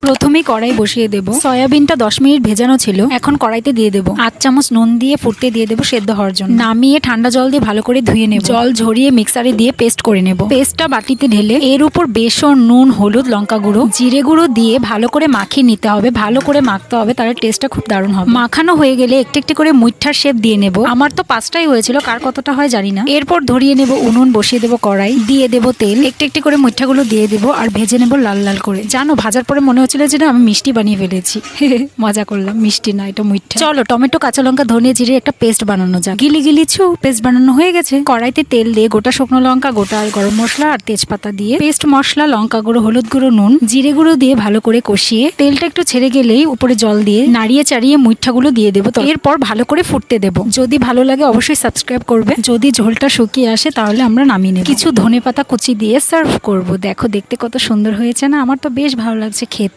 প্রথমেই কড়াই বসিয়ে দেব। সয়াবিনটা 10 মিনিট ভেজানো ছিল, এখন কড়াইতে দিয়ে দেবো। 8 চামচ নুন দিয়ে ফুটতে দিয়ে দেবো সেদ্ধ হওয়ার জন্য। নামিয়ে ঠান্ডা জল দিয়ে ভালো করে ধুয়ে নেব। জল ঝরিয়ে মিক্সারে দিয়ে পেস্ট করে নেব। পেস্টটা বাটিতে ঢেলে এর উপর বেসন, নুন, হলুদ, লঙ্কা গুঁড়ো, জিরে গুঁড়ো দিয়ে ভালো করে মাখিয়ে নিতে হবে। ভালো করে মাখতে হবে, তাহলে টেস্টটা খুব দারুণ হবে। মাখানো হয়ে গেলে একটু একটু করে মুইঠার শেপ দিয়ে নেব। আমার তো 5টাই হয়েছিল, কার কতটা হয় জানি না। এরপর ধরিয়ে নেব উনুন, বসিয়ে দেবো কড়াই, দিয়ে দেবো তেল। একটু একটু করে মুইঠাগুলো দিয়ে দেবো আর ভেজে নেব লাল লাল করে। জানো, ভাজার পরে মনে হচ্ছিল যে আমি মিষ্টি বানিয়ে ফেলেছি। মজা করলাম, মিষ্টি না, এটা মুইঠা। চলো টমেটো, কাঁচা লঙ্কা, ধনিয়া, জিরে একটা পেস্ট বানানো যাক। গিলি গিলি পেস্ট বানানো হয়ে গেছে। কড়াইতে তেল দিয়ে গোটা শুকনো লঙ্কা, গোটা গরম মশলা আর তেজপাতা দিয়ে পেস্ট মশলা, লঙ্কা গুঁড়ো, হলুদ গুঁড়ো, নুন, জিরে গুঁড়ো দিয়ে ভালো করে কষিয়ে তেলটা একটু ছেড়ে গেলেই উপরে জল দিয়ে নাড়িয়ে চাড়িয়ে মুইঠাগুলো দিয়ে দেবো। এরপর ভালো করে ফুটতে দেবো। যদি ভালো লাগে অবশ্যই সাবস্ক্রাইব করবে। যদি ঝোলটা শুকিয়ে আসে তাহলে আমরা নামিয়ে নেব। কিছু ধনেপাতা কুচি দিয়ে সার্ভ করব। দেখো দেখতে কত সুন্দর হয়েছে না? আমার তো বেশ ভালো লাগছে খেতে।